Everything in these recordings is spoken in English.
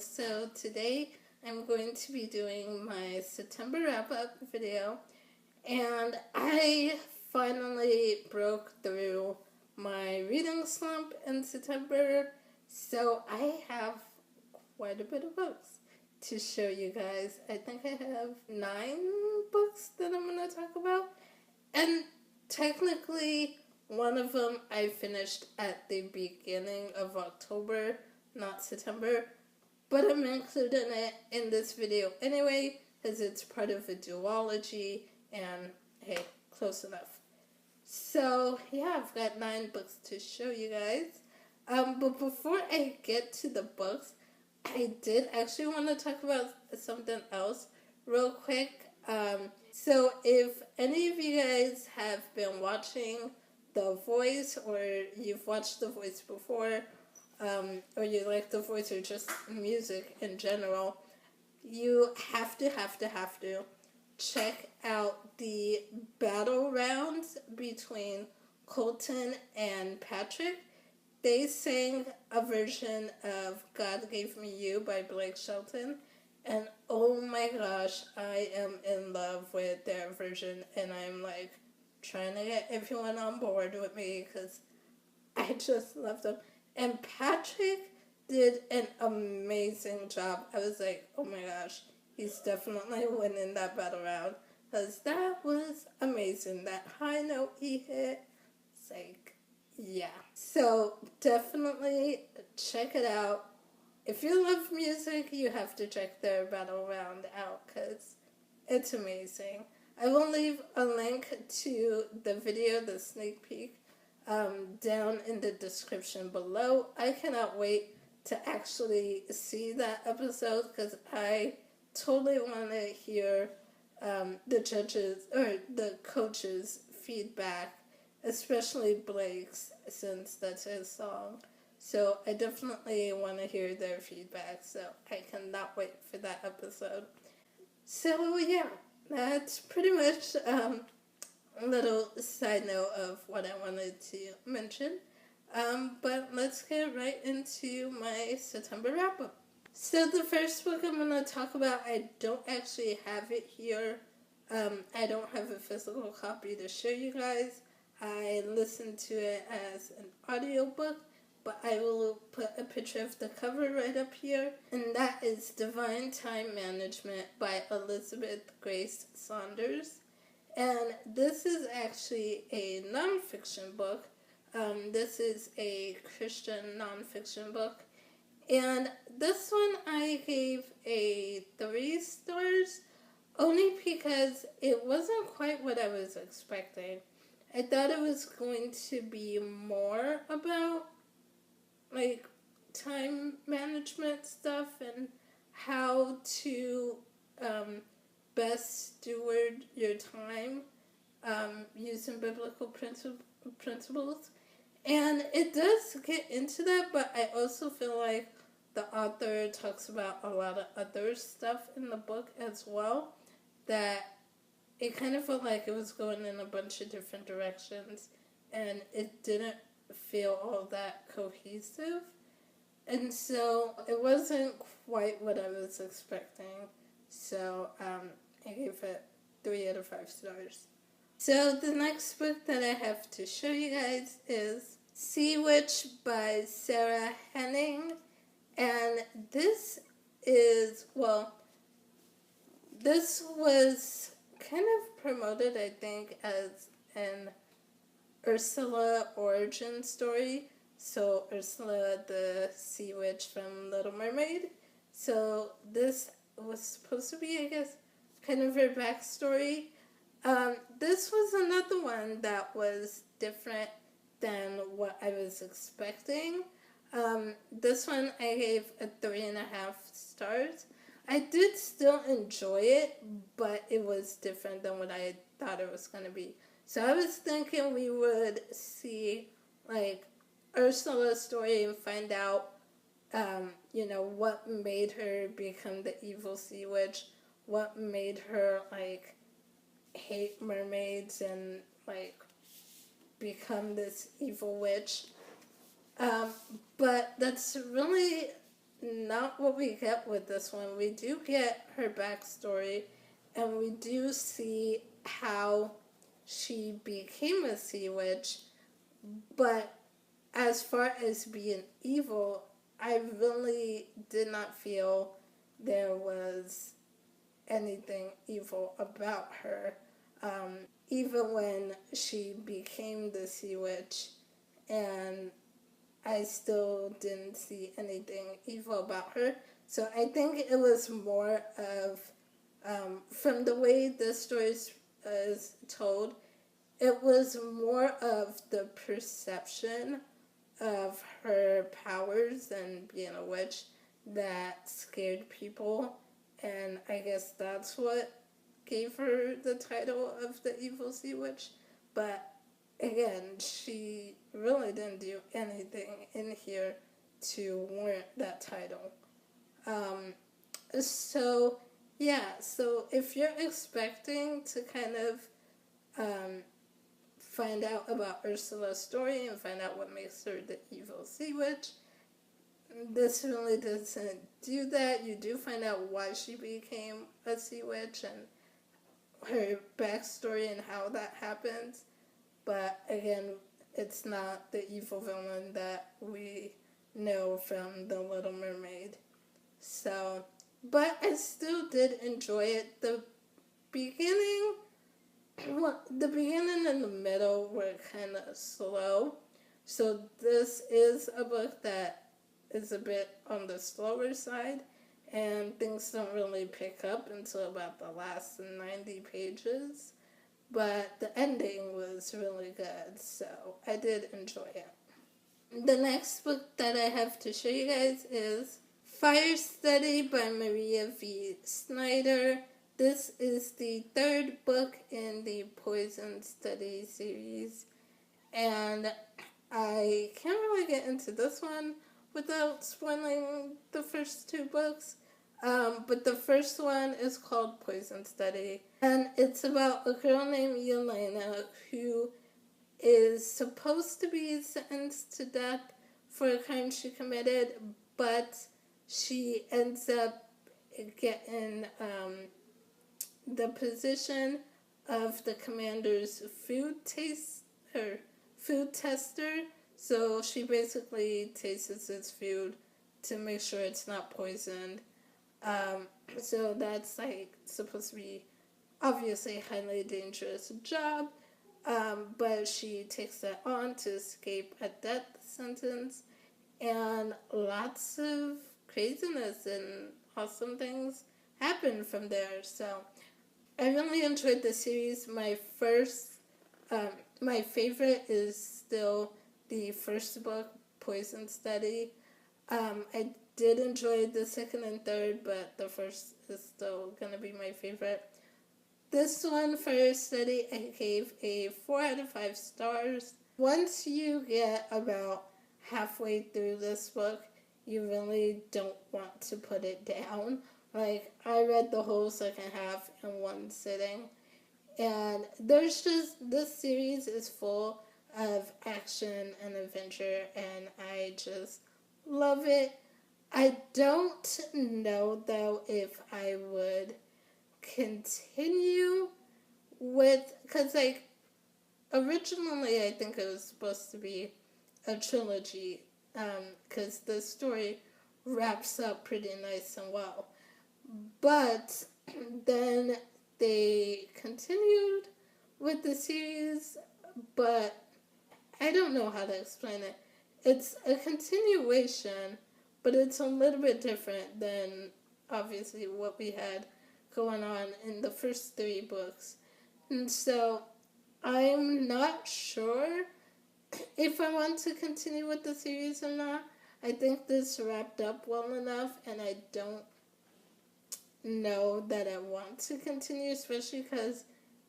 So today I'm going to be doing my September wrap-up video, and I finally broke through my reading slump in September, so I have quite a bit of books to show you guys. I think I have 9 books that I'm going to talk about, and technically one of them I finished at the beginning of October, not September, but I'm including it in this video anyway because it's part of a duology, and hey, close enough. So yeah, I've got 9 books to show you guys. But before I get to the books, I did actually want to talk about something else real quick. So if any of you guys have been watching The Voice, or you've watched The Voice before, or you like The Voice or just music in general, you have to check out the battle rounds between Colton and Patrick. They sang a version of God Gave Me You by Blake Shelton, and oh my gosh, I am in love with their version, and I'm like trying to get everyone on board with me because I just love them. And Patrick did an amazing job. I was like, oh my gosh, he's definitely winning that battle round because that was amazing. That high note he hit, it's like, yeah. So definitely check it out. If you love music, you have to check their battle round out because it's amazing. I will leave a link to the video, the sneak peek, down in the description below. I cannot wait to actually see that episode because I totally want to hear the judges or the coaches' feedback, especially Blake's, since that's his song. So I definitely want to hear their feedback, so I cannot wait for that episode. So yeah, that's pretty much a little side note of what I wanted to mention. But let's get right into my September wrap-up. So the first book I'm going to talk about, I don't actually have it here. I don't have a physical copy to show you guys. I listened to it as an audiobook, but I will put a picture of the cover right up here. And that is Divine Time Management by Elizabeth Grace Saunders. And this is actually a nonfiction book. This is a Christian nonfiction book. And this one I gave a 3 stars, only because it wasn't quite what I was expecting. I thought it was going to be more about like time management stuff and how to best steward your time using biblical principles. And it does get into that, but I also feel like the author talks about a lot of other stuff in the book as well, that it kind of felt like it was going in a bunch of different directions, and it didn't feel all that cohesive. And so it wasn't quite what I was expecting. So I gave it 3 out of 5 stars. So the next book that I have to show you guys is Sea Witch by Sarah Henning. And this is, well, this was kind of promoted, I think, as an Ursula origin story. So Ursula, the sea witch from Little Mermaid. So this was supposed to be, I guess, kind of her backstory. This was another one that was different than what I was expecting. This one I gave a 3.5 stars. I did still enjoy it, but it was different than what I thought it was going to be. So I was thinking we would see, like, Ursula's story and find out, what made her become the evil sea witch, what made her, like, hate mermaids and, like, become this evil witch. But that's really not what we get with this one. We do get her backstory, and we do see how she became a sea witch, but as far as being evil, I really did not feel there was anything evil about her. Even when she became the sea witch, and I still didn't see anything evil about her. So I think it was more of, from the way the story is told, it was more of the perception of her powers and being a witch that scared people. And I guess that's what gave her the title of the evil sea witch. But again, she really didn't do anything in here to warrant that title. So, yeah, so if you're expecting to kind of find out about Ursula's story and find out what makes her the evil sea witch, this really doesn't do that. You do find out why she became a sea witch and her backstory and how that happens. But again, it's not the evil villain that we know from The Little Mermaid. So, but I still did enjoy it. The beginning and the middle were kind of slow. So this is a book that is a bit on the slower side, and things don't really pick up until about the last 90 pages. But the ending was really good, so I did enjoy it. The next book that I have to show you guys is Fire Study by Maria V. Snyder. This is the third book in the Poison Study series, and I can't really get into this one without spoiling the first two books. But the first one is called Poison Study, and it's about a girl named Yelena who is supposed to be sentenced to death for a crime she committed, but she ends up getting the position of the commander's food tester. So she basically tastes his food to make sure it's not poisoned. So that's like supposed to be obviously a highly dangerous job, but she takes that on to escape a death sentence, and lots of craziness and awesome things happen from there. So I really enjoyed the series. My favorite is still the first book, Poison Study. I did enjoy the second and third, but the first is still going to be my favorite. This one, Fire Study, I gave a 4 out of 5 stars. Once you get about halfway through this book, you really don't want to put it down. Like, I read the whole second half in one sitting, and this series is full of action and adventure, and I just love it. I don't know, though, if I would continue with, because, like, originally I think it was supposed to be a trilogy, because the story wraps up pretty nice and well. But then they continued with the series, but I don't know how to explain it. It's a continuation, but it's a little bit different than obviously what we had going on in the first 3 books. And so I'm not sure if I want to continue with the series or not. I think this wrapped up well enough, and I don't know that I want to continue, especially because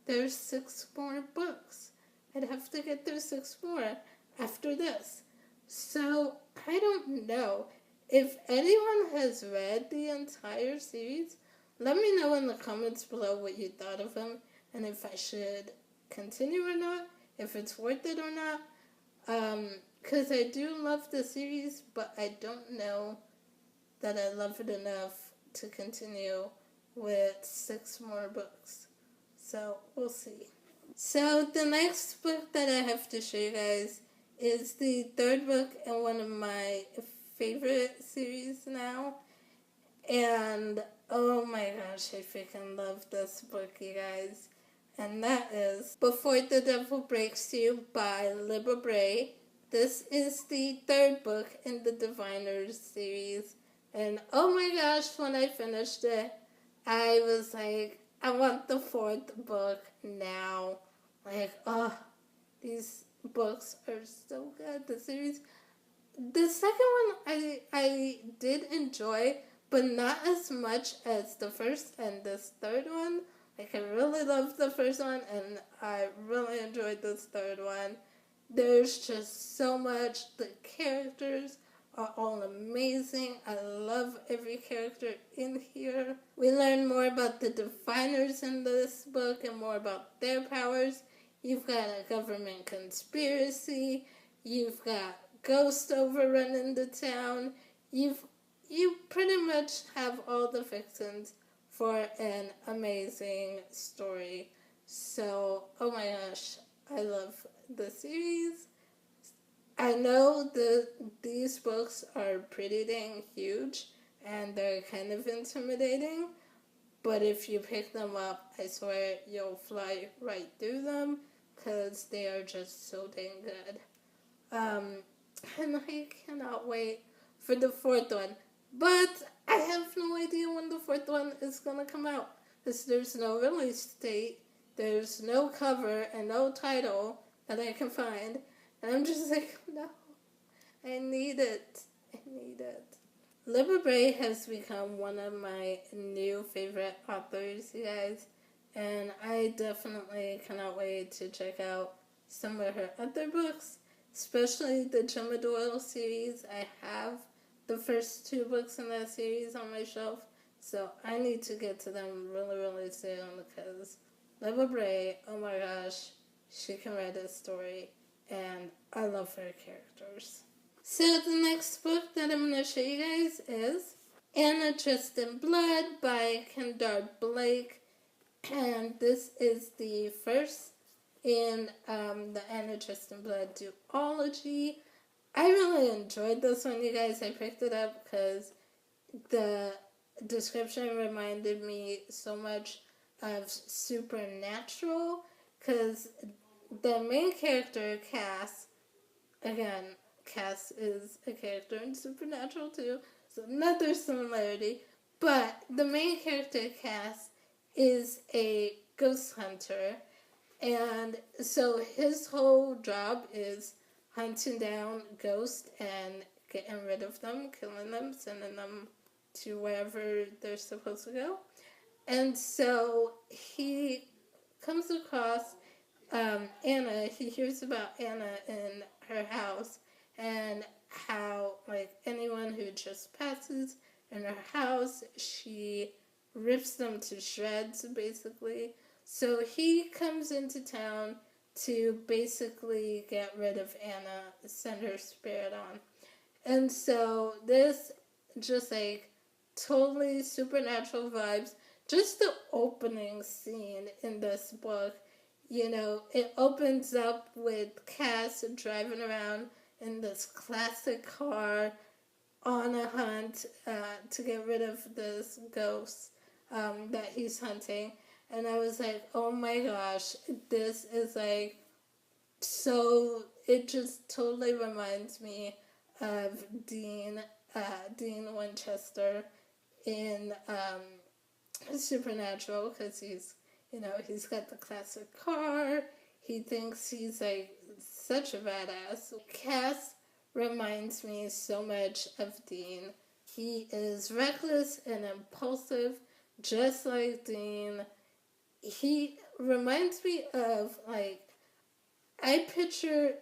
there's 6 more books. I'd have to get through 6 more after this. So I don't know. If anyone has read the entire series, let me know in the comments below what you thought of them, and if I should continue or not, if it's worth it or not. Because I do love the series, but I don't know that I love it enough to continue with 6 more books. So we'll see. So the next book that I have to show you guys is the third book in one of my favorite series now. And oh my gosh, I freaking love this book, you guys. And that is Before the Devil Breaks You by Libba Bray. This is the third book in the Diviners series. And oh my gosh, when I finished it, I was like, I want the fourth book now. Like, oh, these books are so good. The second one I did enjoy, but not as much as the first and this third one. Like, I really loved the first one, and I really enjoyed this third one. There's just so much. The characters are all amazing. I love every character in here. We learn more about the Diviners in this book and more about their powers. You've got a government conspiracy. You've got ghosts overrunning the town. You pretty much have all the fixings for an amazing story. So, oh my gosh, I love the series. I know these books are pretty dang huge and they're kind of intimidating, but if you pick them up, I swear you'll fly right through them because they are just so dang good. And I cannot wait for the fourth one. But I have no idea when the fourth one is going to come out. Because there's no release date, there's no cover, and no title that I can find. And I'm just like, no, I need it. I need it. Libba Bray has become one of my new favorite authors, you guys. And I definitely cannot wait to check out some of her other books, especially the Gemma Doyle series. I have the first 2 books in that series on my shelf, so I need to get to them really, really soon because Libba Bray, oh my gosh, she can write a story, and I love her characters. So the next book that I'm going to show you guys is Anna Dressed in Blood by Kendare Blake, and this is the first in the Anna Dressed in Blood duology. I really enjoyed this one, you guys. I picked it up because the description reminded me so much of Supernatural, because the main character, Cass, again, Cass is a character in Supernatural too, so another similarity, but the main character, Cass, is a ghost hunter, and so his whole job is hunting down ghosts and getting rid of them, killing them, sending them to wherever they're supposed to go. And so he comes across Anna. He hears about Anna in her house and how, like, anyone who just passes in her house, she rips them to shreds, basically. So he comes into town to basically get rid of Anna, send her spirit on. And so this just like totally supernatural vibes. Just the opening scene in this book, you know, it opens up with Cass driving around in this classic car on a hunt to get rid of this ghost that he's hunting. And I was like, oh my gosh, this is like so, it just totally reminds me of Dean Winchester in Supernatural, because he's got the classic car. He thinks he's like such a badass. Cass reminds me so much of Dean. He is reckless and impulsive, just like Dean. He reminds me of, like, I picture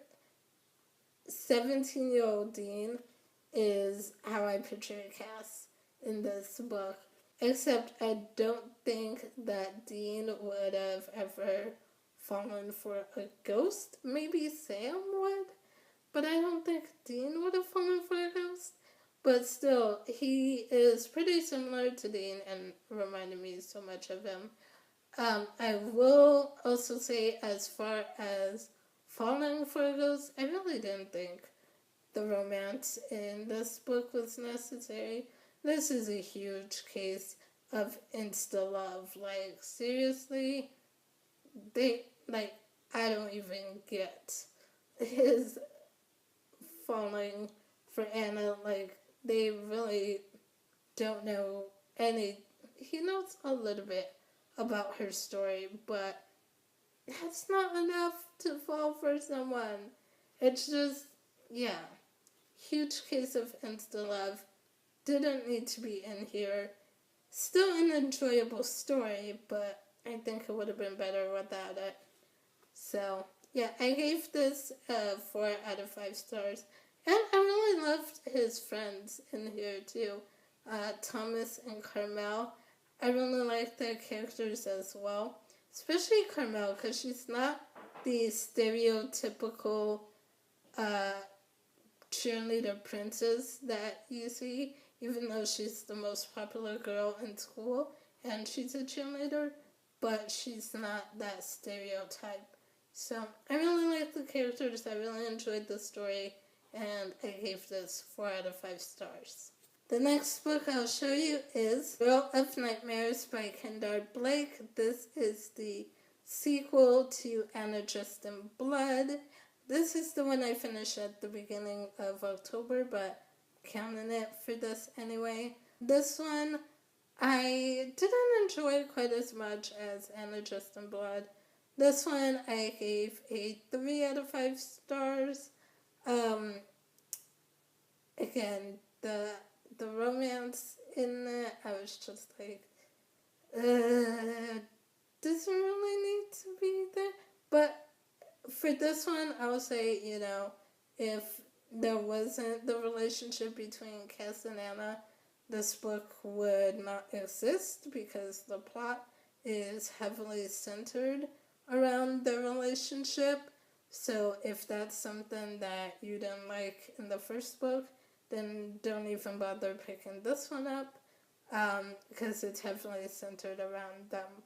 17-year-old Dean is how I picture Cass in this book. Except I don't think that Dean would have ever fallen for a ghost. Maybe Sam would, but I don't think Dean would have fallen for a ghost. but still, he is pretty similar to Dean and reminded me so much of him. I will also say, as far as Falling for goes, I really didn't think the romance in this book was necessary. This is a huge case of insta love. Like, seriously, like, I don't even get his falling for Anna. Like, they really don't know any. He knows a little bit about her story, but that's not enough to fall for someone. It's just, yeah, huge case of insta love. Didn't need to be in here. Still an enjoyable story, but I think it would have been better without it. So, yeah, I gave this 4 out of 5 stars. And I really loved his friends in here too. Thomas and Carmel. I really like their characters as well. Especially Carmel, because she's not the stereotypical uh, cheerleader princess that you see, even though she's the most popular girl in school and she's a cheerleader, but she's not that stereotype. So I really like the characters, I really enjoyed the story, and I gave this 4 out of 5 stars. The next book I'll show you is Girl of Nightmares by Kendare Blake. This is the sequel to Anna Dressed in Blood. This is the one I finished at the beginning of October, but counting it for this anyway. This one I didn't enjoy quite as much as Anna Dressed in Blood. This one I gave a 3 out of 5 stars. Again, the romance in it, I was just like, doesn't really need to be there. But for this one, I would say, if there wasn't the relationship between Cass and Anna, this book would not exist because the plot is heavily centered around the relationship. So if that's something that you didn't like in the first book, then don't even bother picking this one up because it's heavily centered around them.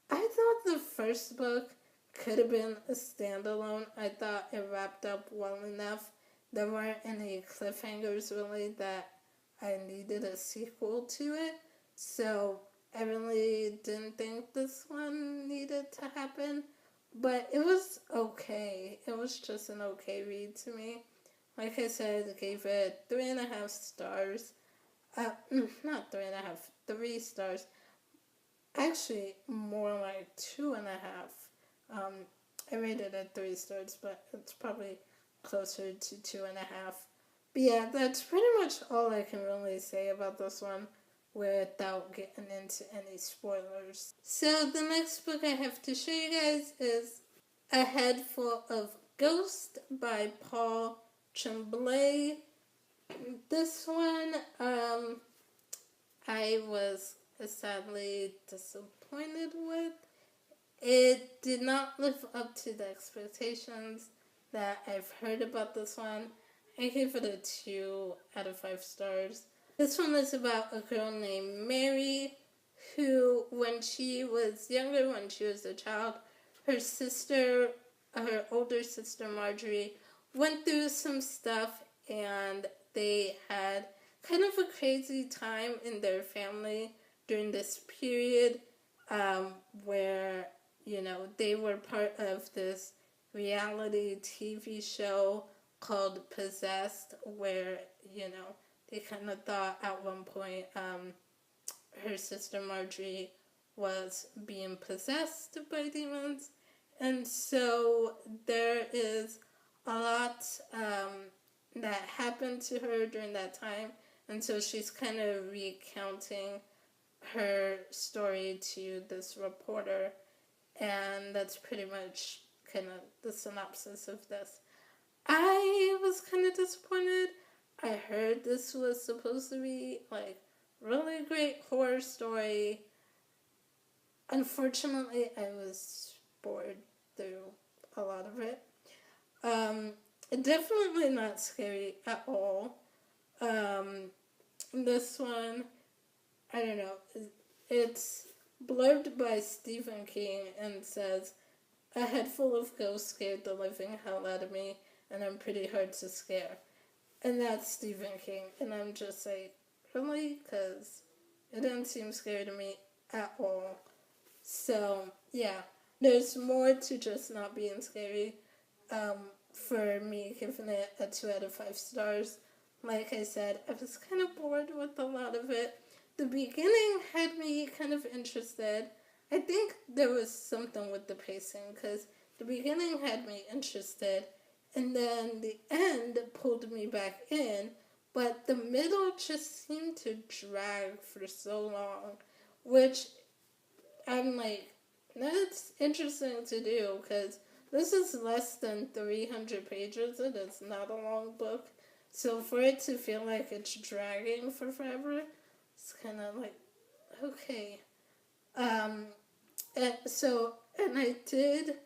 I thought the first book could have been a standalone. I thought it wrapped up well enough. There weren't any cliffhangers really that I needed a sequel to it. So I really didn't think this one needed to happen. But it was okay. It was just an okay read to me. Like I said, I gave it 3.5 stars. Not 3.5, 3 stars. Actually, more like 2.5. I rated it 3 stars, but it's probably closer to 2.5. But yeah, that's pretty much all I can really say about this one without getting into any spoilers. So the next book I have to show you guys is A Head Full of Ghosts by Paul Tremblay. This one, I was sadly disappointed with. It did not live up to the expectations that I've heard about this one. I gave it a 2 out of 5 stars. This one is about a girl named Mary who, when she was younger, when she was a child, her older sister Marjorie, went through some stuff and they had kind of a crazy time in their family during this period where, they were part of this reality TV show called Possessed, where, they kind of thought at one point her sister Marjorie was being possessed by demons. And so there is a lot that happened to her during that time. And so she's kind of recounting her story to this reporter. And that's pretty much kind of the synopsis of this. I was kind of disappointed. I heard this was supposed to be like really great horror story. Unfortunately, I was bored through a lot of it. Definitely not scary at all. This one, I don't know. It's blurbed by Stephen King and says, "A head full of ghosts scared the living hell out of me, and I'm pretty hard to scare." And that's Stephen King. And I'm just like, really? Because it didn't seem scary to me at all. So, yeah. There's more to just not being scary. For me, giving it a 2 out of 5 stars. Like I said, I was kind of bored with a lot of it. The beginning had me kind of interested. I think there was something with the pacing because the beginning had me interested, and then the end pulled me back in, but the middle just seemed to drag for so long, which I'm like, that's interesting to do because this is less than 300 pages and it's not a long book. So for it to feel like it's dragging for forever, it's kind of like, okay. And I did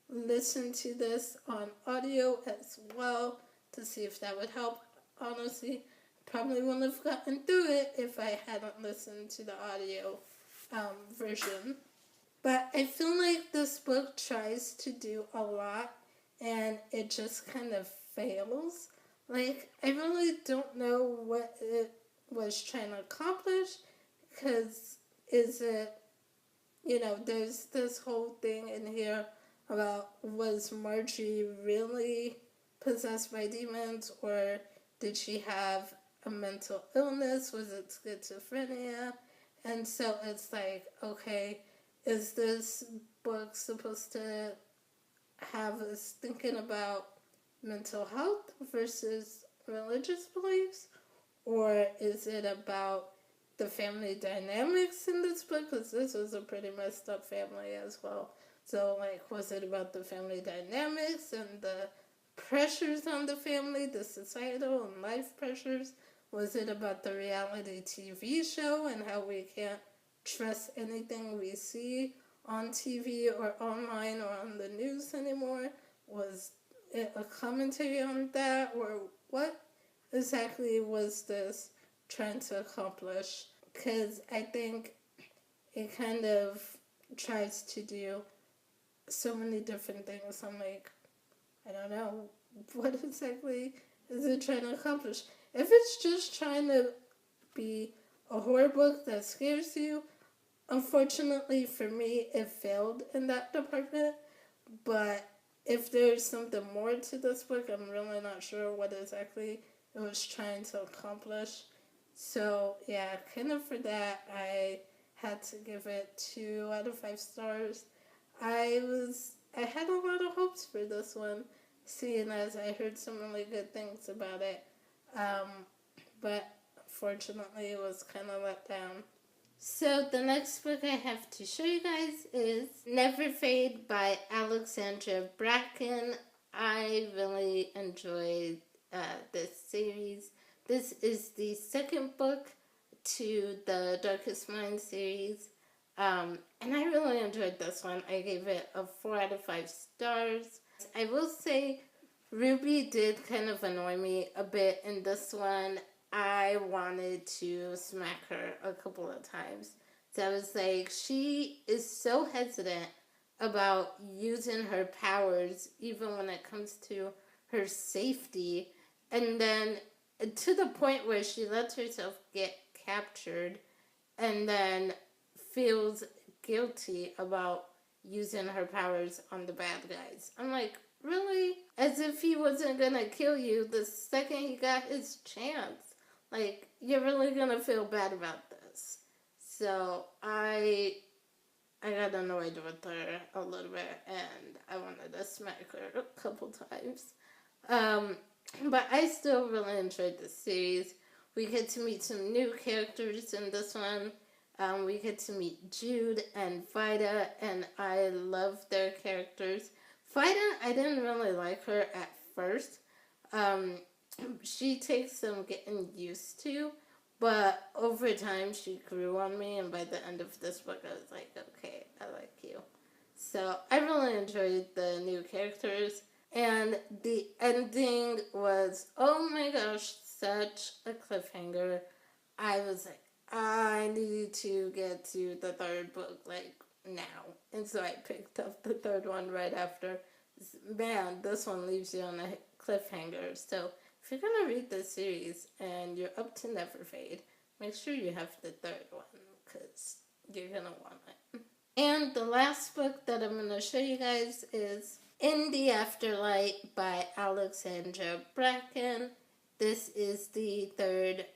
listen to this on audio as well to see if that would help. Honestly, probably wouldn't have gotten through it if I hadn't listened to the audio version. But I feel like this book tries to do a lot and it just kind of fails. Like, I really don't know what it was trying to accomplish because is it, there's this whole thing in here about was Marjorie really possessed by demons or did she have a mental illness? Was it schizophrenia? And so it's like, okay, is this book supposed to have us thinking about mental health versus religious beliefs? Or is it about the family dynamics in this book? Because this was a pretty messed up family as well. So, like, was it about the family dynamics and the pressures on the family, the societal and life pressures? Was it about the reality TV show and how we can't trust anything we see on TV or online or on the news anymore? Was it a commentary on that? Or what exactly was this trying to accomplish? Because I think it kind of tries to do so many different things. I'm like, I don't know, what exactly is it trying to accomplish? If it's just trying to be a horror book that scares you, unfortunately for me, it failed in that department. But if there's something more to this book, I'm really not sure what exactly it was trying to accomplish. So, yeah, kind of for that, I had to give it 2 out of 5 stars. I had a lot of hopes for this one, seeing as I heard some really good things about it. But fortunately, it was kind of let down. So the next book I have to show you guys is Never Fade by Alexandra Bracken. I really enjoyed this series. This is the second book to the Darkest Mind series. And I really enjoyed this one. I gave it a 4 out of 5 stars. I will say Ruby did kind of annoy me a bit in this one. I wanted to smack her a couple of times. So I was like, she is so hesitant about using her powers, even when it comes to her safety. And then to the point where she lets herself get captured and then feels guilty about using her powers on the bad guys. I'm like, really? As if he wasn't gonna kill you the second he got his chance. Like, you're really gonna feel bad about this. So I got annoyed with her a little bit and I wanted to smack her a couple times. But I still really enjoyed this series. We get to meet some new characters in this one. We get to meet Jude and Vida, and I love their characters. Vida, I didn't really like her at first. She takes some getting used to, but over time she grew on me, and by the end of this book I was like, okay, I like you. So I really enjoyed the new characters, and the ending was, oh my gosh, such a cliffhanger. I was like, I need to get to the third book, like, now. And so I picked up the third one right after. Man, this one leaves you on a cliffhanger. So if you're going to read this series and you're up to Neverfade, make sure you have the third one, because you're going to want it. And the last book that I'm going to show you guys is In the Afterlight by Alexandra Bracken. This is the third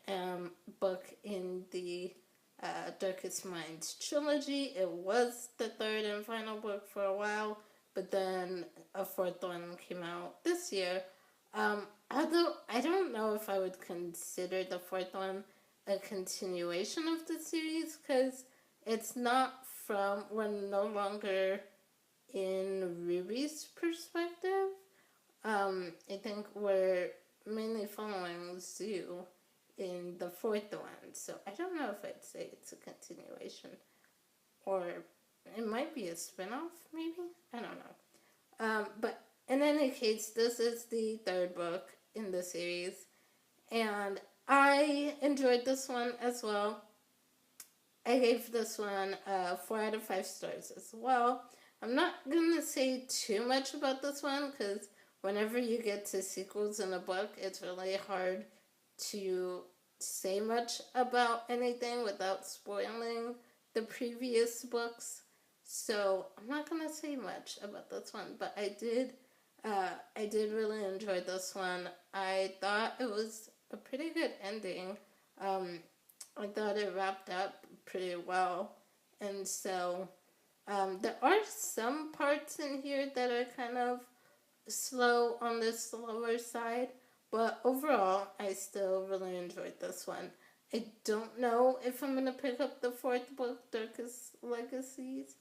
book in the Darkest Minds trilogy. It was the third and final book for a while, but then a fourth one came out this year. Although I don't know if I would consider the fourth one a continuation of the series, because it's not from, we're no longer in Ruby's perspective. I think we're mainly following Zoo in the fourth one, so I don't know if I'd say it's a continuation, or it might be a spin-off, maybe? I don't know. But in any case, this is the third book in the series, and I enjoyed this one as well. I gave this one 4 out of 5 stars as well. I'm not going to say too much about this one, because whenever you get to sequels in a book, it's really hard to say much about anything without spoiling the previous books. So I'm not going to say much about this one, but I did really enjoy this one. I thought it was a pretty good ending. I thought it wrapped up pretty well, and so there are some parts in here that are kind of slow on the slower side, but overall I still really enjoyed this one. I don't know if I'm going to pick up the fourth book, Darkest Legacies.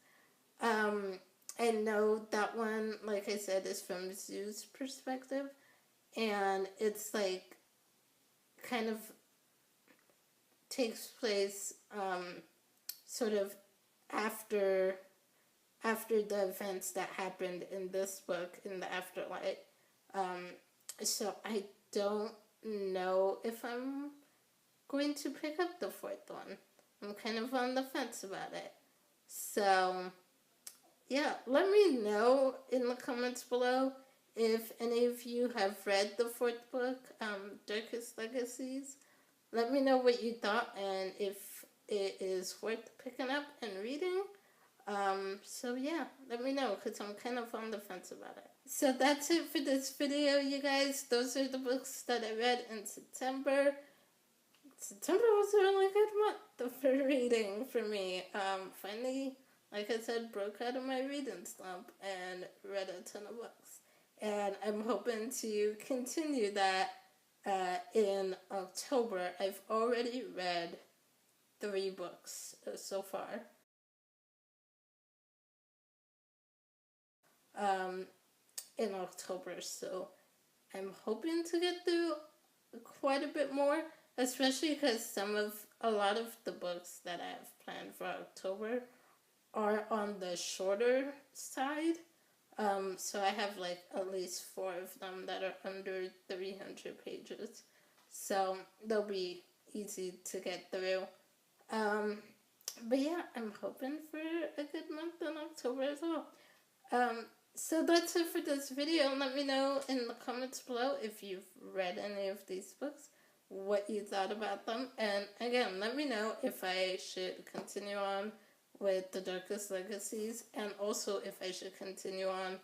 I know that one, like I said, is from Zoo's perspective, and it's like kind of takes place sort of after the events that happened in this book, in the Afterlight. So I don't know if I'm going to pick up the fourth one. I'm kind of on the fence about it. So yeah, let me know in the comments below if any of you have read the fourth book, Darkest Legacies. Let me know what you thought and if it is worth picking up and reading. So yeah, let me know, because I'm kind of on the fence about it. So that's it for this video, you guys. Those are the books that I read in September. September was a really good month for reading for me. Finally, like I said, broke out of my reading slump and read a ton of books. And I'm hoping to continue that in October. I've already read 3 books so far. In October, so I'm hoping to get through quite a bit more, especially because a lot of the books that I have planned for October are on the shorter side. So I have like at least 4 of them that are under 300 pages, so they'll be easy to get through. But yeah, I'm hoping for a good month in October as well. So that's it for this video. Let me know in the comments below if you've read any of these books, what you thought about them. And again, let me know if I should continue on with the Darkest Legacies, and also if I should continue on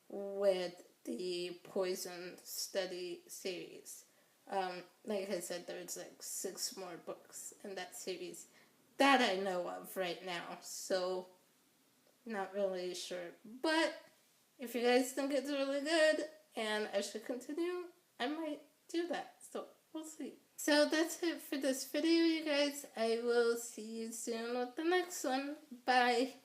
with the Poison Study series. Like I said, there's like 6 more books in that series that I know of right now, so not really sure. But if you guys think it's really good and I should continue, I might do that. So we'll see. So that's it for this video, you guys. I will see you soon with the next one. Bye.